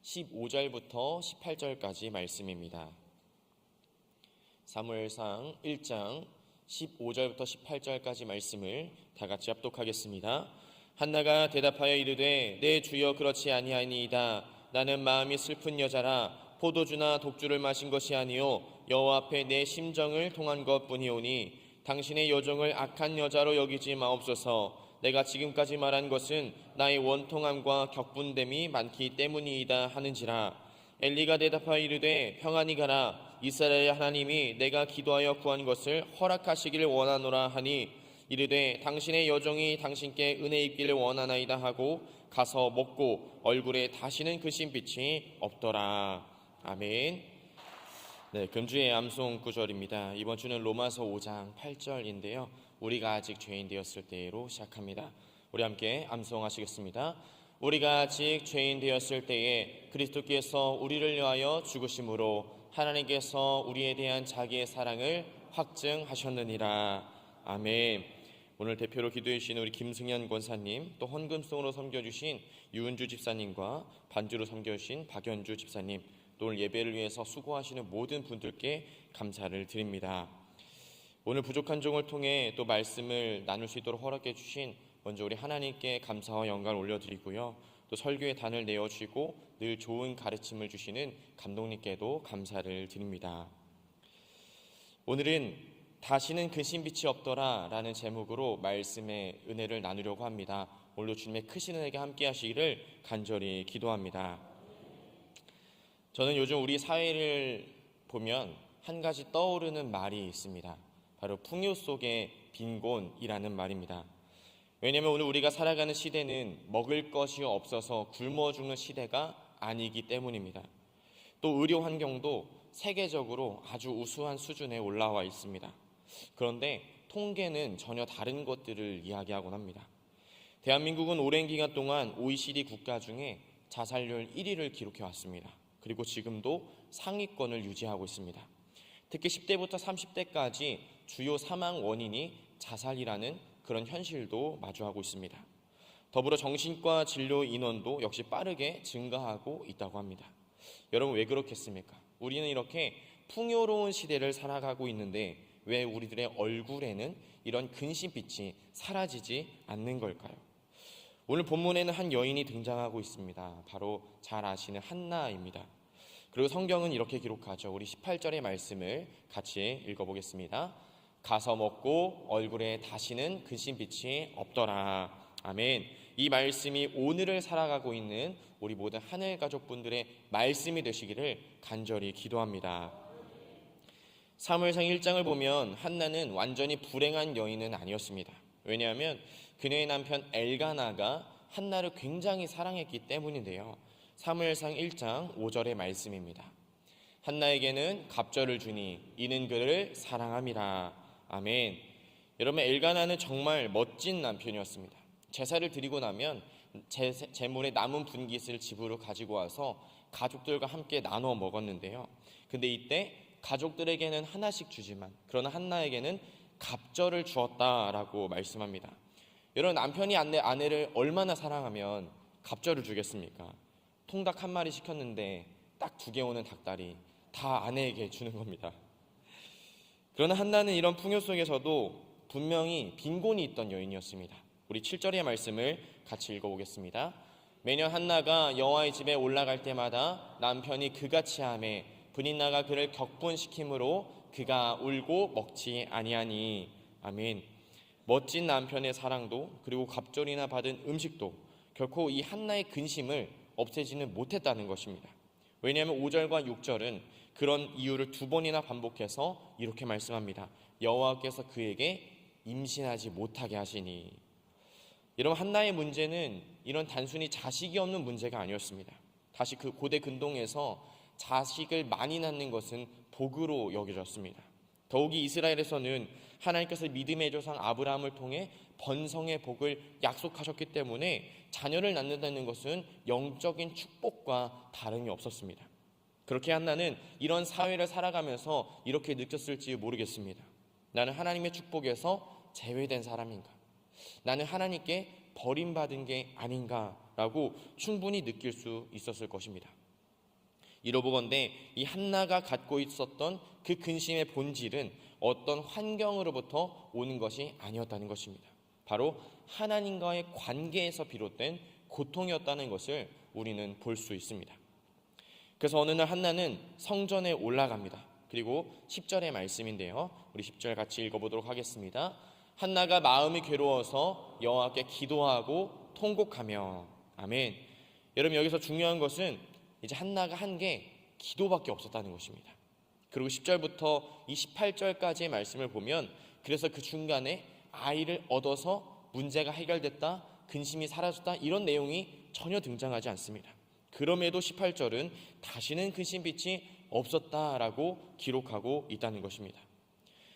15절부터 18절까지 말씀입니다. 사무엘상 1장 15절부터 18절까지 말씀을 다 같이 합독하겠습니다. 한나가 대답하여 이르되 내 주여 그렇지 아니하니이다. 나는 마음이 슬픈 여자라 포도주나 독주를 마신 것이 아니요 여호와 앞에 내 심정을 통한 것뿐이오니 당신의 여종을 악한 여자로 여기지 마옵소서. 내가 지금까지 말한 것은 나의 원통함과 격분됨이 많기 때문이이다 하는지라. 엘리가 대답하여 이르되 평안히 가라. 이스라엘의 하나님이 내가 기도하여 구한 것을 허락하시기를 원하노라 하니 이르되 당신의 여종이 당신께 은혜 입기를 원하나이다 하고 가서 먹고 얼굴에 다시는 그 신빛이 없더라. 아멘. 네, 금주의 암송 구절입니다. 이번 주는 로마서 5장 8절인데요. 우리가 아직 죄인 되었을 때로 시작합니다. 우리 함께 암송하시겠습니다. 우리가 아직 죄인 되었을 때에 그리스도께서 우리를 위하여 죽으심으로 하나님께서 우리에 대한 자기의 사랑을 확증하셨느니라. 아멘. 오늘 대표로 기도해 주신 우리 김승현 권사님, 또 헌금송으로 섬겨주신 유은주 집사님과 반주로 섬겨주신 박연주 집사님, 또 오늘 예배를 위해서 수고하시는 모든 분들께 감사를 드립니다. 오늘 부족한 종을 통해 또 말씀을 나눌 수 있도록 허락해 주신 먼저 우리 하나님께 감사와 영광을 올려드리고요. 또 설교의 단을 내어주시고 늘 좋은 가르침을 주시는 감독님께도 감사를 드립니다. 오늘은 다시는 그 신빛이 없더라 라는 제목으로 말씀의 은혜를 나누려고 합니다. 오늘도 주님의 크신 은혜에 함께 하시기를 간절히 기도합니다. 저는 요즘 우리 사회를 보면 한 가지 떠오르는 말이 있습니다. 바로 풍요 속의 빈곤이라는 말입니다. 왜냐하면 오늘 우리가 살아가는 시대는 먹을 것이 없어서 굶어 죽는 시대가 아니기 때문입니다. 또 의료 환경도 세계적으로 아주 우수한 수준에 올라와 있습니다. 그런데 통계는 전혀 다른 것들을 이야기하곤 합니다. 대한민국은 오랜 기간 동안 OECD 국가 중에 자살률 1위를 기록해 왔습니다. 그리고 지금도 상위권을 유지하고 있습니다. 특히 10대부터 30대까지 주요 사망 원인이 자살이라는 그런 현실도 마주하고 있습니다. 더불어 정신과 진료 인원도 역시 빠르게 증가하고 있다고 합니다. 여러분, 왜 그렇겠습니까? 우리는 이렇게 풍요로운 시대를 살아가고 있는데 왜 우리들의 얼굴에는 이런 근심빛이 사라지지 않는 걸까요? 오늘 본문에는 한 여인이 등장하고 있습니다. 바로 잘 아시는 한나입니다. 그리고 성경은 이렇게 기록하죠. 우리 18절의 말씀을 같이 읽어보겠습니다. 가서 먹고 얼굴에 다시는 근심빛이 없더라. 아멘. 이 말씀이 오늘을 살아가고 있는 우리 모든 하늘 가족분들의 말씀이 되시기를 간절히 기도합니다. 사무엘상 1장을 보면 한나는 완전히 불행한 여인은 아니었습니다. 왜냐하면 그녀의 남편 엘가나가 한나를 굉장히 사랑했기 때문인데요. 사무엘상 1장 5절의 말씀입니다. 한나에게는 갑절을 주니 이는 그를 사랑함이라. 아멘. 여러분, 엘가나는 정말 멋진 남편이었습니다. 제사를 드리고 나면 제물의 남은 분깃을 집으로 가지고 와서 가족들과 함께 나눠 먹었는데요. 근데 이때 가족들에게는 하나씩 주지만 그러나 한나에게는 갑절을 주었다라고 말씀합니다. 여러분, 남편이 아내를 얼마나 사랑하면 갑절을 주겠습니까? 통닭 한 마리 시켰는데 딱 2개 오는 닭다리 다 아내에게 주는 겁니다. 그러나 한나는 이런 풍요 속에서도 분명히 빈곤이 있던 여인이었습니다. 우리 7절의 말씀을 같이 읽어보겠습니다. 매년 한나가 여호와의 집에 올라갈 때마다 남편이 그같이 하매 분인나가 그를 격분시키므로 그가 울고 먹지 아니하니. 아멘. 멋진 남편의 사랑도 그리고 갑절이나 받은 음식도 결코 이 한나의 근심을 없애지는 못했다는 것입니다. 왜냐하면 5절과 6절은 그런 이유를 2번이나 반복해서 이렇게 말씀합니다. 여호와께서 그에게 임신하지 못하게 하시니. 여러분, 한나의 문제는 이런 단순히 자식이 없는 문제가 아니었습니다. 다시 그 고대 근동에서 자식을 많이 낳는 것은 복으로 여겨졌습니다. 더욱이 이스라엘에서는 하나님께서 믿음의 조상 아브라함을 통해 번성의 복을 약속하셨기 때문에 자녀를 낳는다는 것은 영적인 축복과 다름이 없었습니다. 그렇게 한나는 이런 사회를 살아가면서 이렇게 느꼈을지 모르겠습니다. 나는 하나님의 축복에서 제외된 사람인가? 나는 하나님께 버림받은 게 아닌가라고 충분히 느낄 수 있었을 것입니다. 이로보건대 이 한나가 갖고 있었던 그 근심의 본질은 어떤 환경으로부터 오는 것이 아니었다는 것입니다. 바로 하나님과의 관계에서 비롯된 고통이었다는 것을 우리는 볼 수 있습니다. 그래서 어느 날 한나는 성전에 올라갑니다. 그리고 10절의 말씀인데요, 우리 10절 같이 읽어보도록 하겠습니다. 한나가 마음이 괴로워서 여호와께 기도하고 통곡하며. 아멘. 여러분, 여기서 중요한 것은 이제 한나가 한 게 기도밖에 없었다는 것입니다. 그리고 10절부터 이 18절까지의 말씀을 보면, 그래서 그 중간에 아이를 얻어서 문제가 해결됐다, 근심이 사라졌다, 이런 내용이 전혀 등장하지 않습니다. 그럼에도 18절은 다시는 근심빛이 없었다라고 기록하고 있다는 것입니다.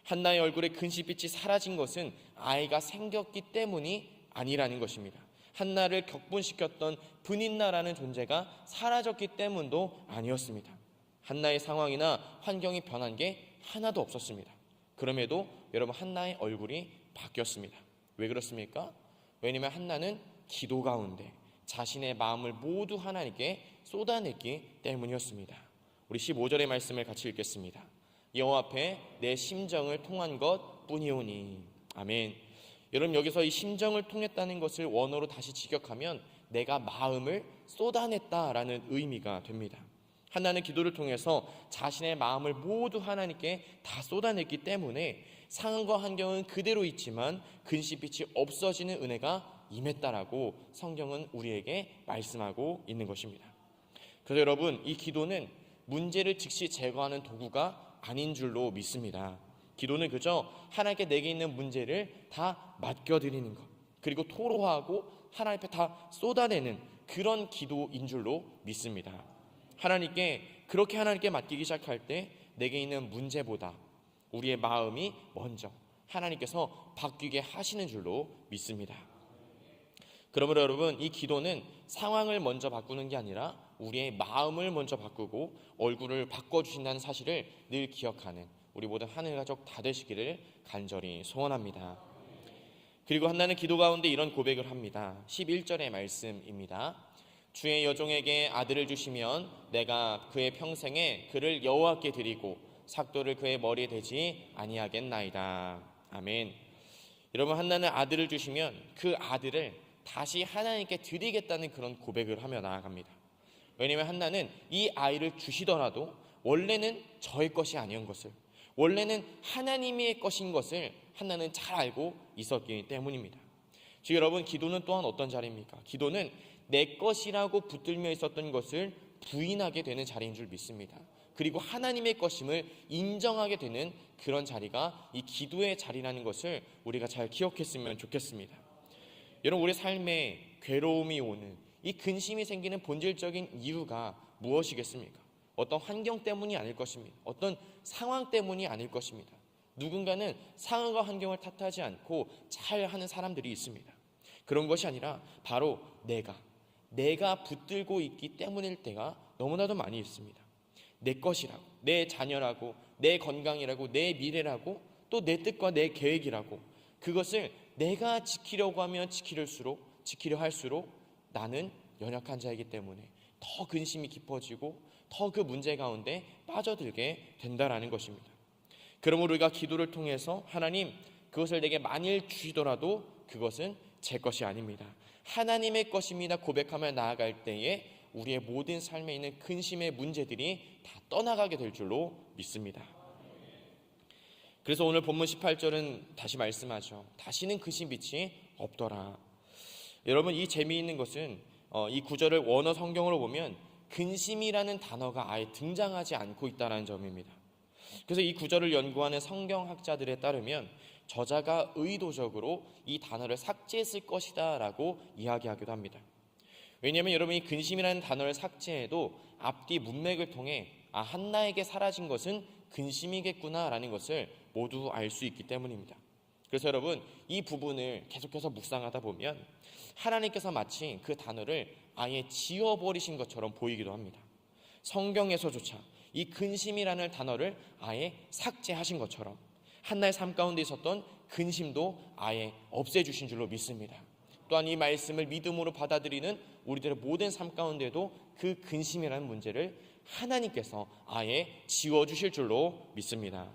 한나의 얼굴에 근심빛이 사라진 것은 아이가 생겼기 때문이 아니라는 것입니다. 한나를 격분시켰던 브닌나라는 존재가 사라졌기 때문도 아니었습니다. 한나의 상황이나 환경이 변한 게 하나도 없었습니다. 그럼에도 여러분, 한나의 얼굴이 바뀌었습니다. 왜 그렇습니까? 왜냐하면 한나는 기도 가운데 자신의 마음을 모두 하나님께 쏟아냈기 때문이었습니다. 우리 15절의 말씀을 같이 읽겠습니다. 여호와 앞에 내 심정을 통한 것 뿐이오니. 아멘. 여러분, 여기서 이 심정을 통했다는 것을 원어로 다시 직역하면 내가 마음을 쏟아냈다라는 의미가 됩니다. 한나는 기도를 통해서 자신의 마음을 모두 하나님께 다 쏟아냈기 때문에 상황과 환경은 그대로 있지만 근심빛이 없어지는 은혜가 임했다라고 성경은 우리에게 말씀하고 있는 것입니다. 그래서 여러분, 이 기도는 문제를 즉시 제거하는 도구가 아닌 줄로 믿습니다. 기도는 그저 하나님께 내게 있는 문제를 다 맡겨드리는 것, 그리고 토로하고 하나님 앞에 다 쏟아내는 그런 기도인 줄로 믿습니다. 그렇게 하나님께 맡기기 시작할 때 내게 있는 문제보다 우리의 마음이 먼저 하나님께서 바뀌게 하시는 줄로 믿습니다. 그러므로 여러분, 이 기도는 상황을 먼저 바꾸는 게 아니라 우리의 마음을 먼저 바꾸고 얼굴을 바꿔주신다는 사실을 늘 기억하는 우리 모든 하늘 가족 다 되시기를 간절히 소원합니다. 그리고 한나는 기도 가운데 이런 고백을 합니다. 11절의 말씀입니다. 주의 여종에게 아들을 주시면 내가 그의 평생에 그를 여호와께 드리고 삭도를 그의 머리에 대지 아니하겠나이다. 아멘. 여러분, 한나는 아들을 주시면 그 아들을 다시 하나님께 드리겠다는 그런 고백을 하며 나아갑니다. 왜냐하면 한나는 이 아이를 주시더라도 원래는 저의 것이 아니었던 것을, 원래는 하나님의 것인 것을 한나는 잘 알고 있었기 때문입니다. 즉 여러분, 기도는 또한 어떤 자리입니까? 기도는 내 것이라고 붙들며 있었던 것을 부인하게 되는 자리인 줄 믿습니다. 그리고 하나님의 것임을 인정하게 되는 그런 자리가 이 기도의 자리라는 것을 우리가 잘 기억했으면 좋겠습니다. 여러분, 우리 삶에 괴로움이 오는, 이 근심이 생기는 본질적인 이유가 무엇이겠습니까? 어떤 환경 때문이 아닐 것입니다. 어떤 상황 때문이 아닐 것입니다. 누군가는 상황과 환경을 탓하지 않고 잘하는 사람들이 있습니다. 그런 것이 아니라 바로 내가 붙들고 있기 때문일 때가 너무나도 많이 있습니다. 내 것이라고, 내 자녀라고, 내 건강이라고, 내 미래라고, 또 내 뜻과 내 계획이라고, 그것을 내가 지키려고 하면 지키려 할수록 나는 연약한 자이기 때문에 더 근심이 깊어지고 더 그 문제 가운데 빠져들게 된다라는 것입니다. 그러므로 우리가 기도를 통해서 하나님, 그것을 내게 만일 주시더라도 그것은 제 것이 아닙니다, 하나님의 것입니다 고백하며 나아갈 때에 우리의 모든 삶에 있는 근심의 문제들이 다 떠나가게 될 줄로 믿습니다. 그래서 오늘 본문 18절은 다시 말씀하죠. 다시는 근심빛이 없더라. 여러분, 이 재미있는 것은 이 구절을 원어 성경으로 보면 근심이라는 단어가 아예 등장하지 않고 있다는 점입니다. 그래서 이 구절을 연구하는 성경학자들에 따르면 저자가 의도적으로 이 단어를 삭제했을 것이다 라고 이야기하기도 합니다. 왜냐하면 여러분, 이 근심이라는 단어를 삭제해도 앞뒤 문맥을 통해 한나에게 사라진 것은 근심이겠구나 라는 것을 모두 알 수 있기 때문입니다. 그래서 여러분, 이 부분을 계속해서 묵상하다 보면 하나님께서 마치 그 단어를 아예 지워버리신 것처럼 보이기도 합니다. 성경에서조차 이 근심이라는 단어를 아예 삭제하신 것처럼 한나의 삶 가운데 있었던 근심도 아예 없애주신 줄로 믿습니다. 또한 이 말씀을 믿음으로 받아들이는 우리들의 모든 삶 가운데도 그 근심이라는 문제를 하나님께서 아예 지워주실 줄로 믿습니다.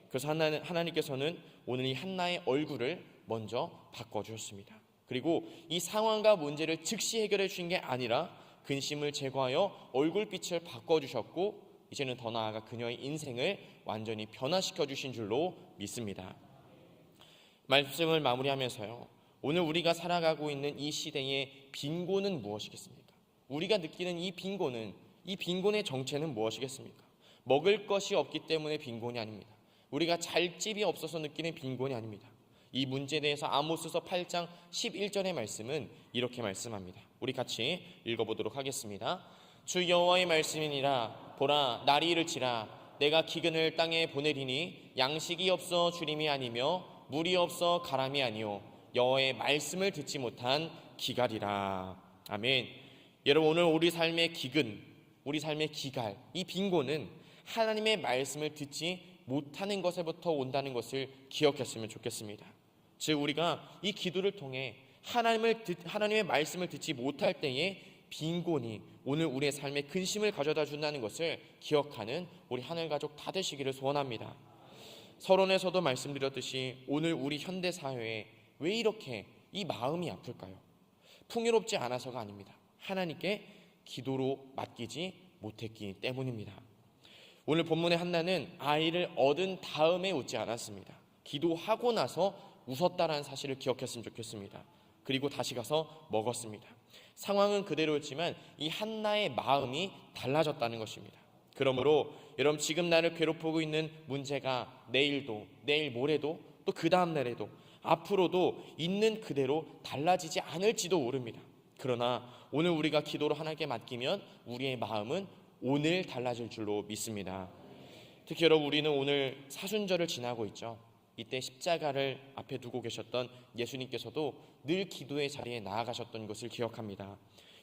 그래서 하나님께서는 오늘 이 한나의 얼굴을 먼저 바꿔주셨습니다. 그리고 이 상황과 문제를 즉시 해결해 주신 게 아니라 근심을 제거하여 얼굴빛을 바꿔주셨고, 이제는 더 나아가 그녀의 인생을 완전히 변화시켜 주신 줄로 믿습니다. 말씀을 마무리하면서요, 오늘 우리가 살아가고 있는 이 시대의 빈곤은 무엇이겠습니까? 우리가 느끼는 이 빈곤의 정체는 무엇이겠습니까? 먹을 것이 없기 때문에 빈곤이 아닙니다. 우리가 잘 집이 없어서 느끼는 빈곤이 아닙니다. 이 문제에 대해서 아모스서 8장 11절의 말씀은 이렇게 말씀합니다. 우리 같이 읽어보도록 하겠습니다. 주 여호와의 말씀이니라. 보라, 날이 이를지라. 내가 기근을 땅에 보내리니 양식이 없어 주림이 아니며 물이 없어 가람이 아니요 여호와의 말씀을 듣지 못한 기갈이라. 아멘. 여러분, 오늘 우리 삶의 기근, 우리 삶의 기갈, 이 빈곤은 하나님의 말씀을 듣지 못하는 것에부터 온다는 것을 기억했으면 좋겠습니다. 즉, 우리가 이 기도를 통해 하나님의 말씀을 듣지 못할 때에 빈곤이 오늘 우리의 삶에 근심을 가져다 준다는 것을 기억하는 우리 하늘가족 다 되시기를 소원합니다. 서론에서도 말씀드렸듯이 오늘 우리 현대사회에 왜 이렇게 이 마음이 아플까요? 풍요롭지 않아서가 아닙니다. 하나님께 기도로 맡기지 못했기 때문입니다. 오늘 본문의 한나는 아이를 얻은 다음에 웃지 않았습니다. 기도하고 나서 웃었다라는 사실을 기억했으면 좋겠습니다. 그리고 다시 가서 먹었습니다. 상황은 그대로였지만 이 한나의 마음이 달라졌다는 것입니다. 그러므로 여러분, 지금 나를 괴롭히고 있는 문제가 내일도, 내일 모레도, 또 그 다음 날에도, 앞으로도 있는 그대로 달라지지 않을지도 모릅니다. 그러나 오늘 우리가 기도로 하나님께 맡기면 우리의 마음은 오늘 달라질 줄로 믿습니다. 특히 여러분, 우리는 오늘 사순절을 지나고 있죠. 이때 십자가를 앞에 두고 계셨던 예수님께서도 늘 기도의 자리에 나아가셨던 것을 기억합니다.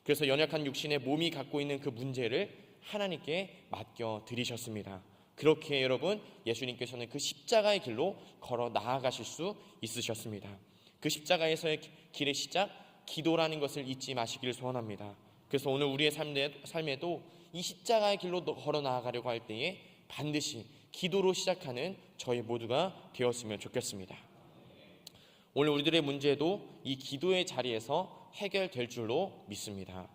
그래서 연약한 육신의 몸이 갖고 있는 그 문제를 하나님께 맡겨 드리셨습니다. 그렇게 여러분, 예수님께서는 그 십자가의 길로 걸어 나아가실 수 있으셨습니다. 그 십자가에서의 길의 시작, 기도라는 것을 잊지 마시기를 소원합니다. 그래서 오늘 우리의 삶에도 이 십자가의 길로 걸어 나아가려고 할 때에 반드시 기도로 시작하는 저희 모두가 되었으면 좋겠습니다. 오늘 우리들의 문제도 이 기도의 자리에서 해결될 줄로 믿습니다.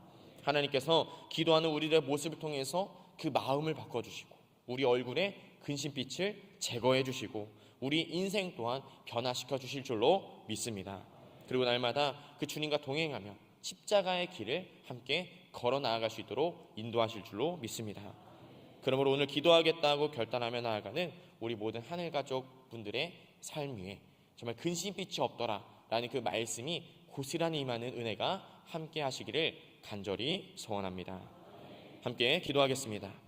하나님께서 기도하는 우리들의 모습을 통해서 그 마음을 바꿔주시고 우리 얼굴에 근심빛을 제거해 주시고 우리 인생 또한 변화시켜 주실 줄로 믿습니다. 그리고 날마다 그 주님과 동행하며 십자가의 길을 함께 걸어 나아갈 수 있도록 인도하실 줄로 믿습니다. 그러므로 오늘 기도하겠다고 결단하며 나아가는 우리 모든 하늘가족 분들의 삶 위에 정말 근심빛이 없더라 라는 그 말씀이 고스란히 임하는 은혜가 함께 하시기를 간절히 소원합니다. 함께 기도하겠습니다.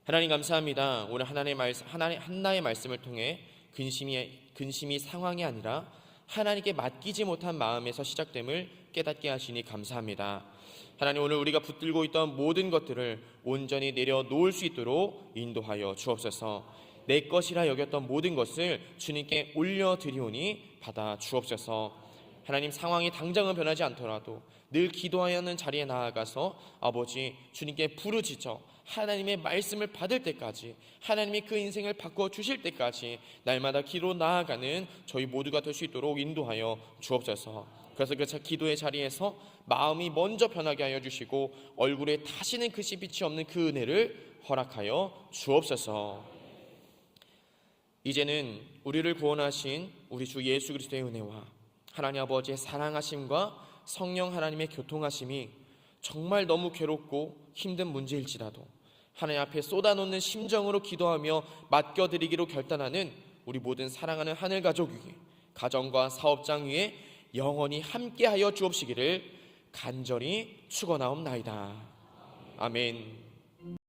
하나님 감사합니다. 오늘 한나의 말씀을 통해 근심이 상황이 아니라 하나님께 맡기지 못한 마음에서 시작됨을 깨닫게 하시니 감사합니다. 하나님, 오늘 우리가 붙들고 있던 모든 것들을 온전히 내려놓을 수 있도록 인도하여 주옵소서. 내 것이라 여겼던 모든 것을 주님께 올려드리오니 받아 주옵소서. 하나님, 상황이 당장은 변하지 않더라도 늘 기도하는 자리에 나아가서 아버지 주님께 부르짖어 하나님의 말씀을 받을 때까지, 하나님이 그 인생을 바꿔주실 때까지 날마다 기도 나아가는 저희 모두가 될 수 있도록 인도하여 주옵소서. 그래서 그 기도의 자리에서 마음이 먼저 변하게 하여 주시고 얼굴에 다시는 그 빛이 없는 그 은혜를 허락하여 주옵소서. 이제는 우리를 구원하신 우리 주 예수 그리스도의 은혜와 하나님 아버지의 사랑하심과 성령 하나님의 교통하심이 정말 너무 괴롭고 힘든 문제일지라도 하나님 앞에 쏟아놓는 심정으로 기도하며 맡겨드리기로 결단하는 우리 모든 사랑하는 하늘가족 위에, 가정과 사업장 위에 영원히 함께하여 주옵시기를 간절히 축원하옵나이다. 아멘.